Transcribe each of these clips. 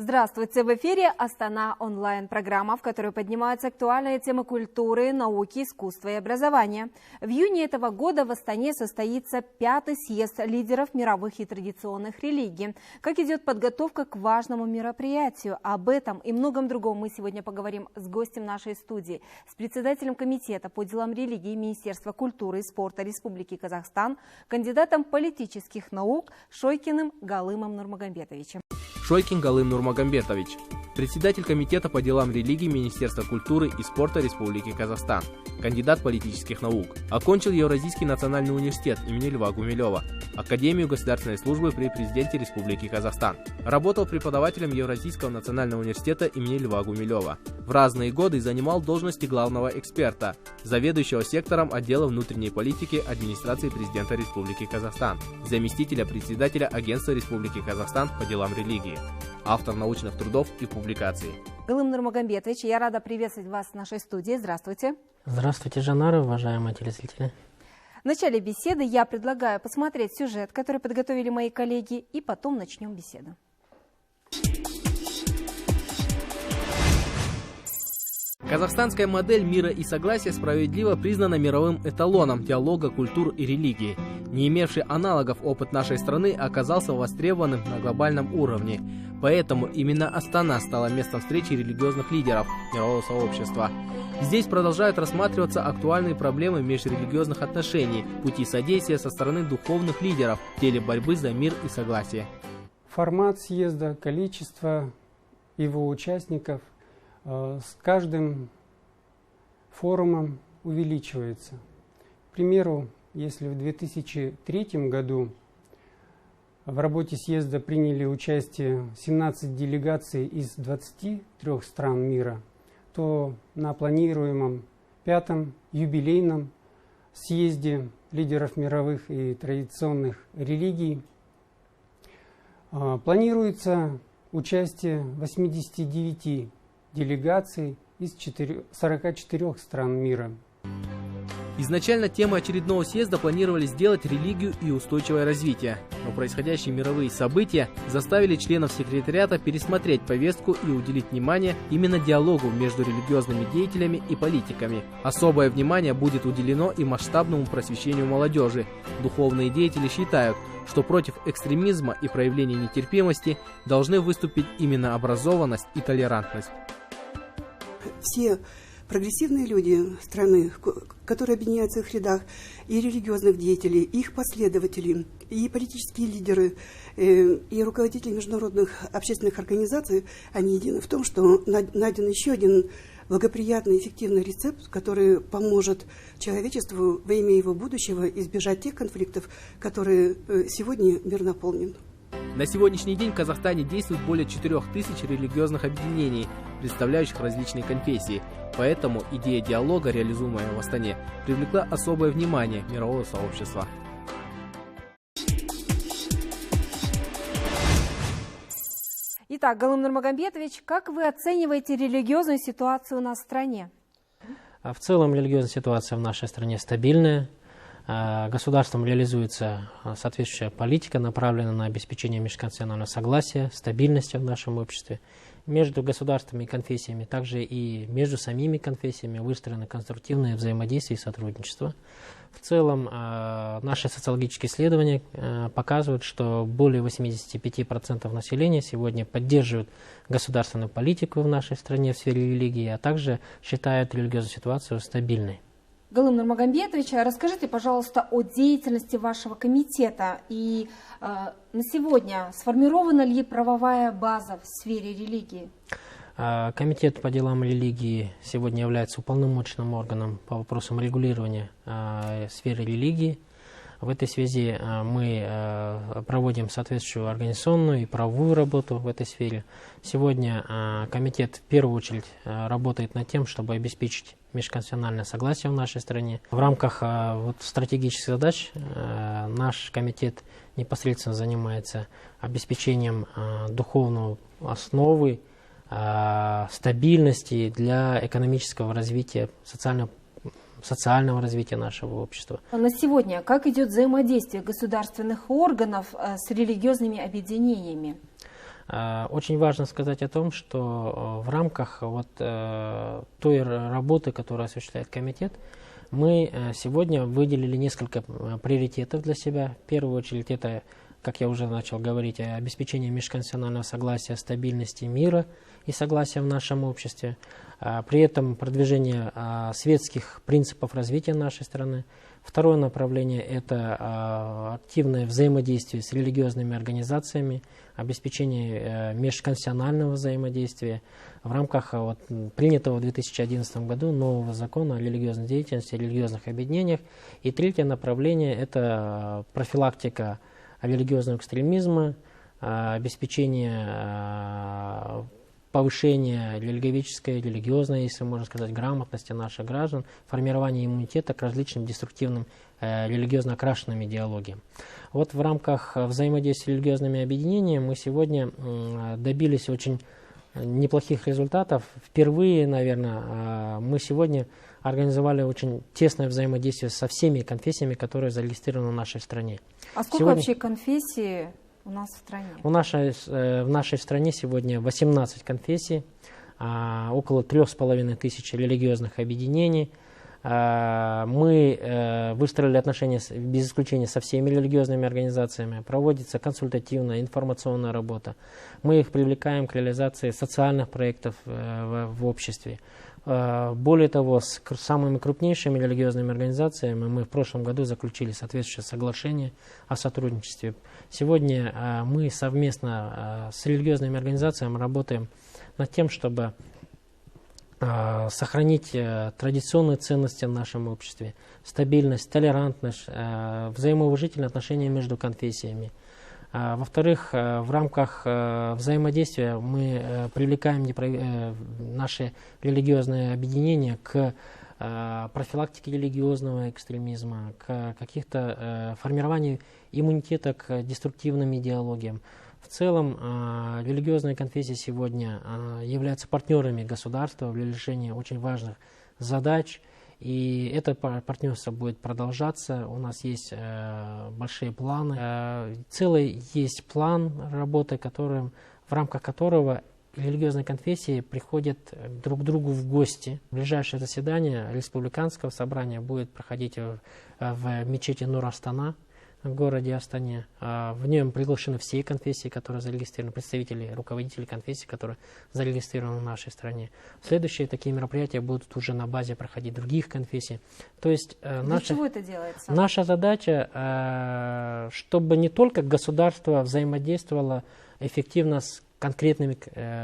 Здравствуйте! В эфире «Астана онлайн» – программа, в которой поднимаются актуальные темы культуры, науки, искусства и образования. В июне этого года в Астане состоится 5-й съезд лидеров мировых и традиционных религий. Как идет подготовка к важному мероприятию? Об этом и многом другом мы сегодня поговорим с гостем нашей студии, с председателем комитета по делам религии Министерства культуры и спорта Республики Казахстан, кандидатом политических наук Шойкиным Галымом Нурмагомедовичем. Шойкин Галым Нурмагомедович, председатель комитета по делам религии Министерства культуры и спорта Республики Казахстан, кандидат политических наук. Окончил Евразийский национальный университет имени Льва Гумилева, Академию государственной службы при президенте Республики Казахстан. Работал преподавателем Евразийского национального университета имени Льва Гумилева. В разные годы занимал должности главного эксперта, заведующего сектором отдела внутренней политики администрации президента Республики Казахстан, заместителя председателя Агентства Республики Казахстан по делам религии, автор научных трудов и публикаций. Галым Нурмагомедович, я рада приветствовать вас в нашей студии. Здравствуйте. Здравствуйте, Жанара, уважаемые телезрители. В начале беседы я предлагаю посмотреть сюжет, который подготовили мои коллеги, и потом начнем беседу. Казахстанская модель мира и согласия справедливо признана мировым эталоном диалога культур и религии. Не имевший аналогов опыт нашей страны оказался востребованным на глобальном уровне. Поэтому именно Астана стала местом встречи религиозных лидеров мирового сообщества. Здесь продолжают рассматриваться актуальные проблемы межрелигиозных отношений, пути содействия со стороны духовных лидеров в деле борьбы за мир и согласие. Формат съезда, количество его участников с каждым форумом увеличивается. К примеру, если в 2003 году в работе съезда приняли участие 17 делегаций из 23 стран мира, то на планируемом 5-м юбилейном съезде лидеров мировых и традиционных религий планируется участие 89 делегаций из 44 стран мира. Изначально темой очередного съезда планировали сделать религию и устойчивое развитие, но происходящие мировые события заставили членов секретариата пересмотреть повестку и уделить внимание именно диалогу между религиозными деятелями и политиками. Особое внимание будет уделено и масштабному просвещению молодежи. Духовные деятели считают, что против экстремизма и проявления нетерпимости должны выступить именно образованность и толерантность. Все прогрессивные люди страны, которые объединяются в их рядах, и религиозных деятелей, и их последователи, и политические лидеры, и руководители международных общественных организаций, они едины в том, что найден еще один благоприятный, эффективный рецепт, который поможет человечеству во имя его будущего избежать тех конфликтов, которые сегодня мир наполнен. На сегодняшний день в Казахстане действует более 4000 религиозных объединений, представляющих различные конфессии. Поэтому идея диалога, реализуемая в Астане, привлекла особое внимание мирового сообщества. Итак, Галым Нурмагомедович, как вы оцениваете религиозную ситуацию у нас в стране? В целом религиозная ситуация в нашей стране стабильная. Государством реализуется соответствующая политика, направленная на обеспечение межконфессионального согласия, стабильности в нашем обществе. Между государствами и конфессиями, также и между самими конфессиями выстроены конструктивные взаимодействия и сотрудничество. В целом, наши социологические исследования показывают, что более 85% населения сегодня поддерживают государственную политику в нашей стране в сфере религии, а также считают религиозную ситуацию стабильной. Галым Нурмагомедович, расскажите, пожалуйста, о деятельности вашего комитета и на сегодня сформирована ли правовая база в сфере религии? Комитет по делам религии сегодня является уполномоченным органом по вопросам регулирования сферы религии. В этой связи мы проводим соответствующую организационную и правовую работу в этой сфере. Сегодня комитет в первую очередь работает над тем, чтобы обеспечить межконфессиональное согласие в нашей стране. В рамках стратегических задач наш комитет непосредственно занимается обеспечением духовной основы, стабильности для экономического развития, социального развития нашего общества. На сегодня как идет взаимодействие государственных органов с религиозными объединениями? Очень важно сказать о том, что в рамках той работы, которую осуществляет комитет, мы сегодня выделили несколько приоритетов для себя. В первую очередь это, как я уже начал говорить, обеспечение межконфессионального согласия, стабильности, мира и согласия в нашем обществе. При этом продвижение светских принципов развития нашей страны. Второе направление – это активное взаимодействие с религиозными организациями, обеспечение межконфессионального взаимодействия в рамках принятого в 2011 году нового закона о религиозной деятельности, религиозных объединениях. И третье направление – это профилактика религиозного экстремизма, обеспечение повышение религиоведческой, религиозной, если можно сказать, грамотности наших граждан, формирование иммунитета к различным деструктивным религиозно окрашенным идеологиям. Вот в рамках взаимодействия с религиозными объединениями мы сегодня добились очень неплохих результатов. Впервые, наверное, мы сегодня организовали очень тесное взаимодействие со всеми конфессиями, которые зарегистрированы в нашей стране. А сколько вообще конфессий у нас в стране? В нашей стране сегодня 18 конфессий, около 3500 религиозных объединений. Мы выстроили отношения без исключения со всеми религиозными организациями. Проводится консультативная, информационная работа. Мы их привлекаем к реализации социальных проектов в обществе. Более того, с самыми крупнейшими религиозными организациями мы в прошлом году заключили соответствующее соглашение о сотрудничестве. Сегодня мы совместно с религиозными организациями работаем над тем, чтобы сохранить традиционные ценности в нашем обществе, стабильность, толерантность, взаимоуважительные отношения между конфессиями. Во-вторых, в рамках взаимодействия мы привлекаем наши религиозные объединения к профилактике религиозного экстремизма, к каких-то формированию иммунитета к деструктивным идеологиям. В целом, религиозные конфессии сегодня являются партнерами государства в решении очень важных задач. И это партнерство будет продолжаться. У нас есть большие планы. Целый есть план работы, в рамках которого религиозные конфессии приходят друг к другу в гости. Ближайшее заседание республиканского собрания будет проходить в мечети Нур-Астана в городе Астане. В нем приглашены все конфессии, которые зарегистрированы, представители, руководители конфессий, которые зарегистрированы в нашей стране. Следующие такие мероприятия будут уже на базе проходить других конфессий. То есть для чего это делается? Наша задача, чтобы не только государство взаимодействовало эффективно с конкретными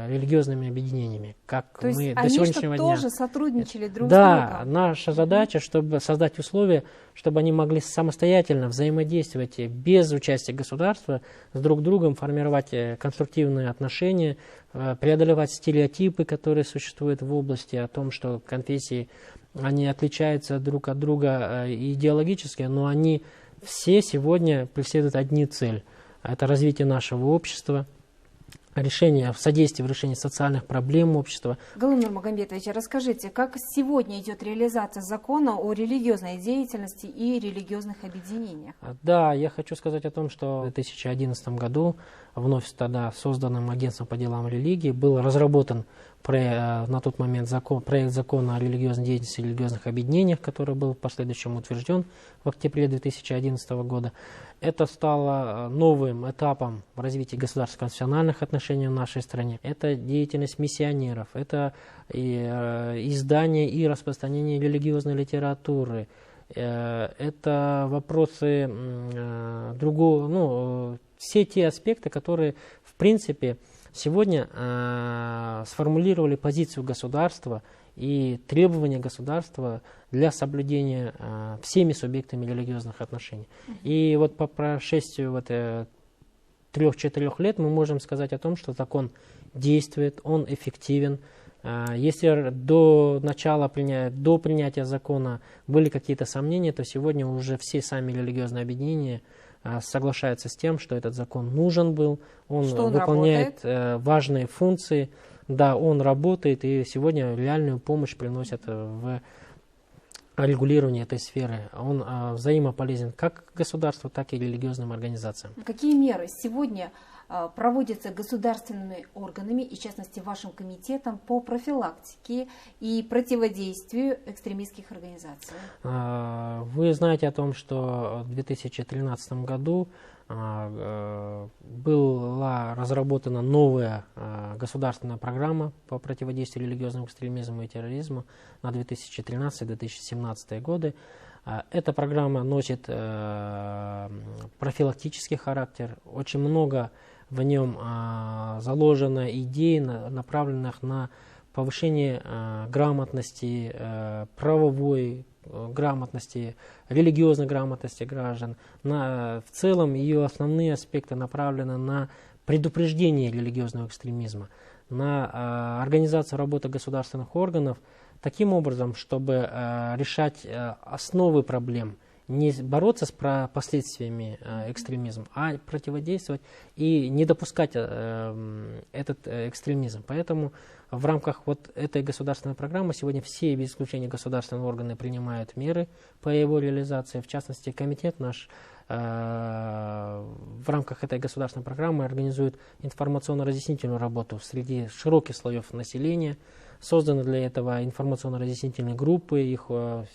религиозными объединениями, как то есть мы они до сегодняшнего дня. Тоже сотрудничали друг с другом? Да, наша задача, чтобы создать условия, чтобы они могли самостоятельно взаимодействовать без участия государства с друг другом, формировать конструктивные отношения, преодолевать стереотипы, которые существуют в области о том, что конфессии, они отличаются друг от друга идеологически, но они все сегодня преследуют одни цели. Это развитие нашего общества, содействие в решении социальных проблем общества. Галым Нурмагомедович, расскажите, как сегодня идет реализация закона о религиозной деятельности и религиозных объединениях? Да, я хочу сказать о том, что в 2011 году вновь тогда созданным агентством по делам религии был разработан на тот момент проект закона о религиозной деятельности и религиозных объединениях, который был в последующем утвержден в октябре 2011 года. Это стало новым этапом в развитии государственно-конфессиональных отношений в нашей стране. Это деятельность миссионеров, это издание и распространение религиозной литературы, это вопросы все те аспекты, которые, в принципе, сегодня сформулировали позицию государства и требования государства для соблюдения всеми субъектами религиозных отношений. И вот по прошествию 3-4 лет мы можем сказать о том, что закон действует, он эффективен. Если до принятия закона были какие-то сомнения, то сегодня уже все сами религиозные объединения соглашаются с тем, что этот закон нужен был, он выполняет важные функции, да, он работает и сегодня реальную помощь приносит в регулирования этой сферы, он взаимополезен как государству, так и религиозным организациям. Какие меры сегодня проводятся государственными органами, и в частности вашим комитетом, по профилактике и противодействию экстремистских организаций? Вы знаете о том, что в 2013 году была разработана новая государственная программа по противодействию религиозному экстремизму и терроризму на 2013-2017 годы. Эта программа носит профилактический характер. Очень много в нем заложено идей, направленных на повышение грамотности, правовой грамотности, религиозной грамотности граждан. В целом ее основные аспекты направлены на предупреждение религиозного экстремизма, на организацию работы государственных органов таким образом, чтобы решать основы проблем, не бороться с последствиями экстремизма, а противодействовать и не допускать этот экстремизм. Поэтому в рамках вот этой государственной программы сегодня все, без исключения государственные органы, принимают меры по его реализации. В частности, комитет наш в рамках этой государственной программы организует информационно-разъяснительную работу среди широких слоев населения. Созданы для этого информационно-разъяснительные группы, их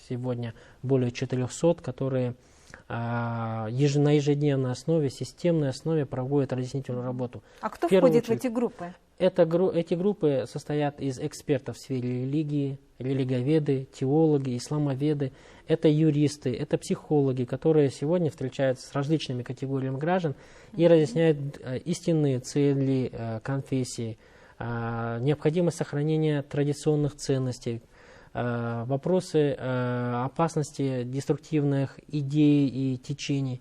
сегодня более 400, которые на ежедневной основе, системной основе проводят разъяснительную работу. А кто входит в эти группы? Эти группы состоят из экспертов в сфере религии, религиоведы, теологи, исламоведы. Это юристы, это психологи, которые сегодня встречаются с различными категориями граждан и разъясняют истинные цели конфессии, необходимость сохранения традиционных ценностей, вопросы опасности деструктивных идей и течений.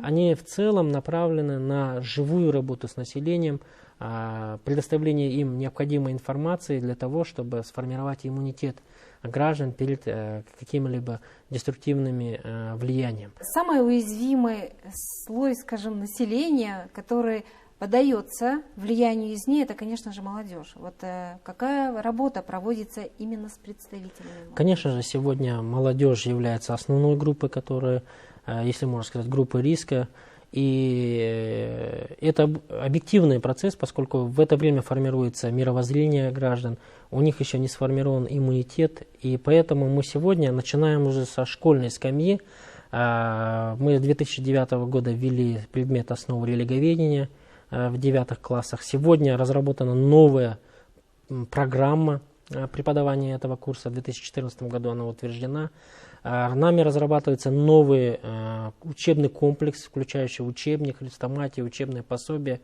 Они в целом направлены на живую работу с населением, предоставление им необходимой информации для того, чтобы сформировать иммунитет граждан перед какими-либо деструктивными влияниями. Самый уязвимый слой, скажем, населения, который поддается влиянию извне, это, конечно же, молодежь. Вот какая работа проводится именно с представителями? Конечно же, сегодня молодежь является основной группой, которая, если можно сказать, группой риска. И это объективный процесс, поскольку в это время формируется мировоззрение граждан, у них еще не сформирован иммунитет, и поэтому мы сегодня начинаем уже со школьной скамьи. Мы с 2009 года ввели предмет основы религиоведения в 9 классах. Сегодня разработана новая программа преподавания этого курса. В 2014 году она утверждена. Нами разрабатывается новый учебный комплекс, включающий учебник, хрестоматию, учебные пособия,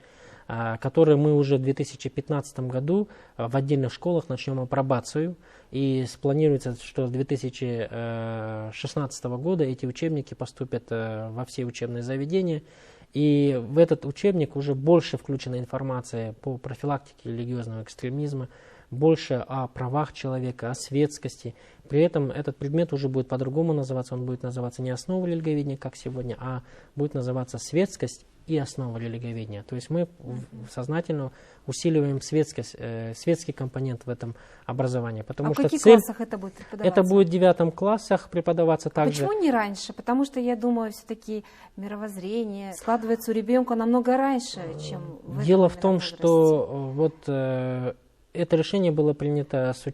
которые мы уже в 2015 году в отдельных школах начнем апробацию. И планируется, что с 2016 года эти учебники поступят во все учебные заведения. И в этот учебник уже больше включена информация по профилактике религиозного экстремизма, больше о правах человека, о светскости. При этом этот предмет уже будет по-другому называться. Он будет называться не основа религиоведения, как сегодня, а будет называться светскость и основа религиоведения. То есть мы сознательно усиливаем светский компонент в этом образовании. Потому в что каких классах это будет преподаваться? Это будет в 9 классах преподаваться также. Почему не раньше? Потому что, я думаю, все-таки мировоззрение складывается у ребенка намного раньше, чем в этом. Дело в том, что это решение было принято с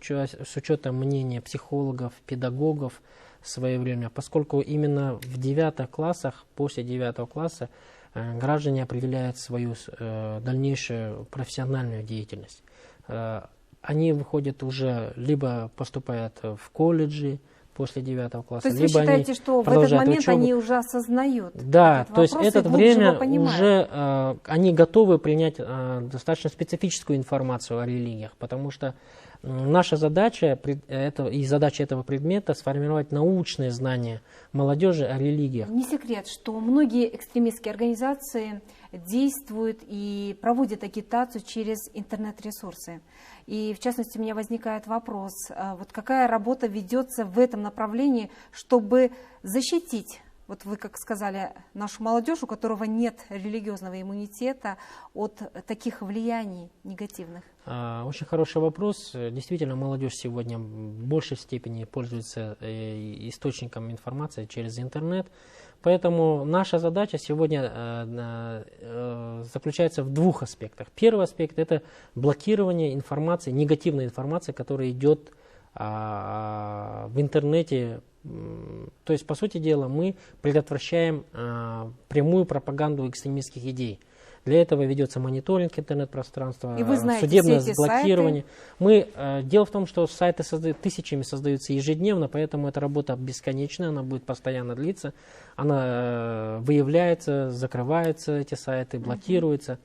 учетом мнения психологов, педагогов в свое время, поскольку именно в 9 классах, после 9 класса, граждане определяют свою дальнейшую профессиональную деятельность. Они выходят уже, либо поступают в колледжи после 9 класса, то есть либо вы считаете, что в этот момент учебу. Они уже осознают? Да, то есть это время уже они готовы принять достаточно специфическую информацию о религиях, потому что наша задача и задача этого предмета сформировать научные знания молодежи о религиях. Не секрет, что многие экстремистские организации действуют и проводят агитацию через интернет-ресурсы. И в частности у меня возникает вопрос, вот какая работа ведется в этом направлении, чтобы защитить, вот вы как сказали, нашу молодежь, у которого нет религиозного иммунитета, от таких влияний негативных? Очень хороший вопрос. Действительно, молодежь сегодня в большей степени пользуется источником информации через интернет. Поэтому наша задача сегодня заключается в двух аспектах. Первый аспект – это блокирование информации, негативной информации, которая идет в интернете. То есть, по сути дела, мы предотвращаем прямую пропаганду экстремистских идей. Для этого ведется мониторинг интернет-пространства, судебное блокирование. Дело в том, что сайты тысячами создаются ежедневно, поэтому эта работа бесконечная, она будет постоянно длиться. Она выявляется, закрываются эти сайты, блокируются.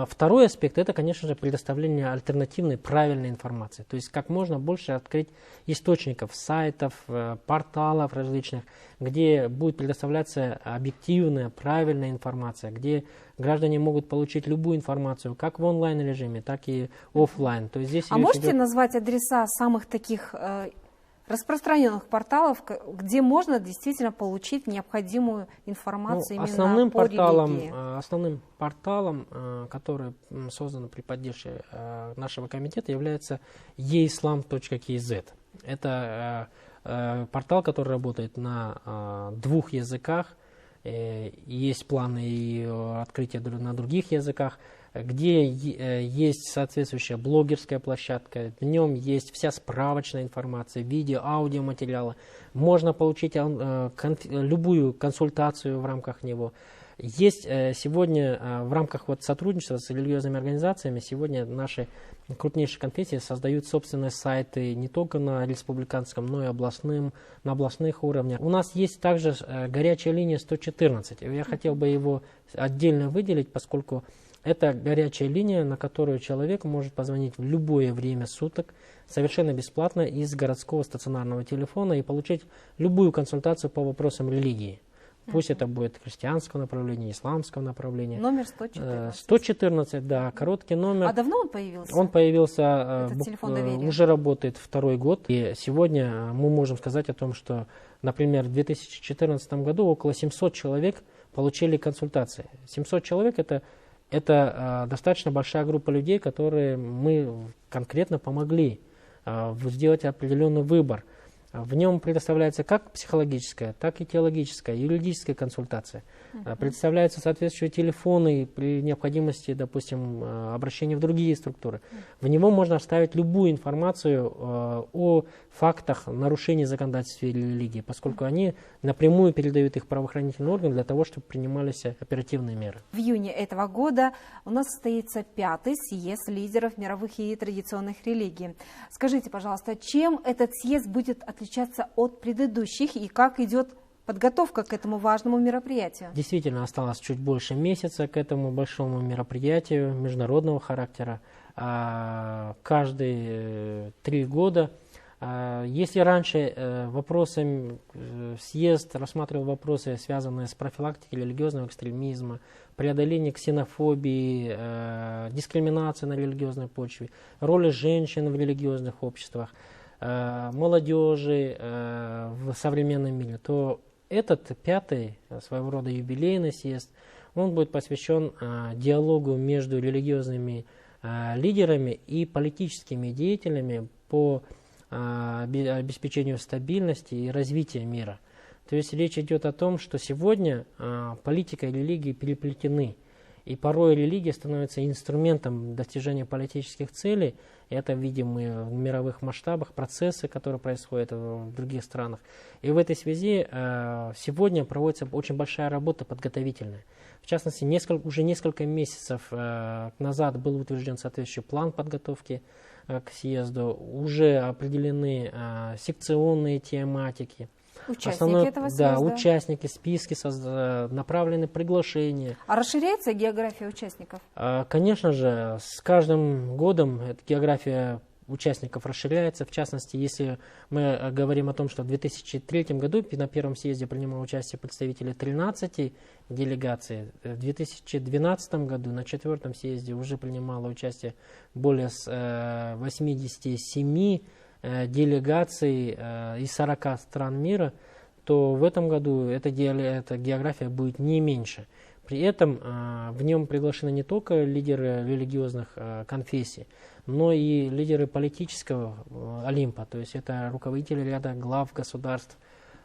Второй аспект – это, конечно же, предоставление альтернативной правильной информации. То есть как можно больше открыть источников, сайтов, порталов различных, где будет предоставляться объективная, правильная информация, где граждане могут получить любую информацию, как в онлайн-режиме, так и офлайн. То есть здесь можете назвать адреса самых таких распространенных порталов, где можно действительно получить необходимую информацию именно по религии? Основным порталом, который создан при поддержке нашего комитета, является eislam.kz. Это портал, который работает на двух языках. Есть планы и открытия на других языках, где есть соответствующая блогерская площадка, в нем есть вся справочная информация, видео, аудиоматериалы. Можно получить любую консультацию в рамках него. Есть сегодня в рамках сотрудничества с религиозными организациями, сегодня наши крупнейшие конфессии создают собственные сайты не только на республиканском, но и на областных уровнях. У нас есть также горячая линия 114. Я хотел бы его отдельно выделить, поскольку это горячая линия, на которую человек может позвонить в любое время суток, совершенно бесплатно из городского стационарного телефона и получить любую консультацию по вопросам религии. Пусть это будет христианского направления, исламского направления. Номер 114. 114, да, короткий номер. А давно он появился? Он появился, уже работает второй год. И сегодня мы можем сказать о том, что, например, в 2014 году около 700 человек получили консультации. 700 человек это достаточно большая группа людей, которые мы конкретно помогли сделать определенный выбор. В нем предоставляется как психологическая, так и теологическая, юридическая консультация. Предоставляются соответствующие телефоны при необходимости, допустим, обращения в другие структуры. В него можно вставить любую информацию о фактах нарушений законодательства или религии, поскольку они напрямую передают их правоохранительным органам для того, чтобы принимались оперативные меры. В июне этого года у нас состоится 5-й съезд лидеров мировых и традиционных религий. Скажите, пожалуйста, чем этот съезд будет отличаться от предыдущих и как идет подготовка к этому важному мероприятию? Действительно, осталось чуть больше месяца к этому большому мероприятию международного характера. Каждые 3 года. Если раньше съезд рассматривал вопросы, связанные с профилактикой религиозного экстремизма, преодолением ксенофобии, дискриминации на религиозной почве, роли женщин в религиозных обществах, молодежи в современном мире, то этот 5-й своего рода юбилейный съезд, он будет посвящен диалогу между религиозными лидерами и политическими деятелями по обеспечению стабильности и развития мира. То есть речь идет о том, что сегодня политика и религия переплетены. И порой религия становится инструментом достижения политических целей. И это видим мы в мировых масштабах, процессы, которые происходят в других странах. И в этой связи сегодня проводится очень большая работа подготовительная. В частности, уже несколько месяцев назад был утвержден соответствующий план подготовки к съезду. Уже определены секционные тематики. Участники этого съезда? Да, участники, списки, направлены приглашения. А расширяется география участников? Конечно же, с каждым годом эта география участников расширяется. В частности, если мы говорим о том, что в 2003 году на первом съезде принимало участие представители 13 делегаций, в 2012 году на 4-м съезде уже принимало участие более 87 делегаций из 40 стран мира, то в этом году эта география будет не меньше. При этом в нем приглашены не только лидеры религиозных конфессий, но и лидеры политического Олимпа, то есть это руководители ряда глав государств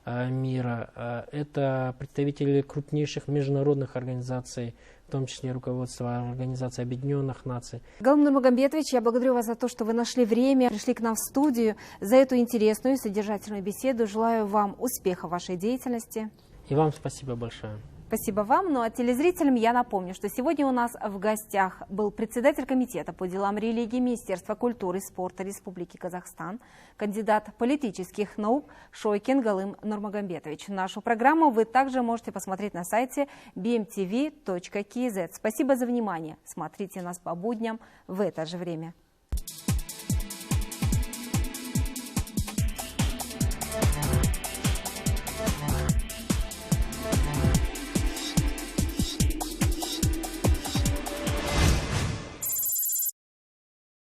мира, это представители крупнейших международных организаций, в том числе руководство Организации Объединенных Наций. Галым Нурмагомедович, я благодарю вас за то, что вы нашли время, пришли к нам в студию, за эту интересную и содержательную беседу. Желаю вам успеха в вашей деятельности. И вам спасибо большое. Спасибо вам. Ну а телезрителям я напомню, что сегодня у нас в гостях был председатель комитета по делам религии Министерства культуры и спорта Республики Казахстан, кандидат политических наук Шойкин Галым Нурмагомедович. Нашу программу вы также можете посмотреть на сайте bmtv.kz. Спасибо за внимание. Смотрите нас по будням в это же время.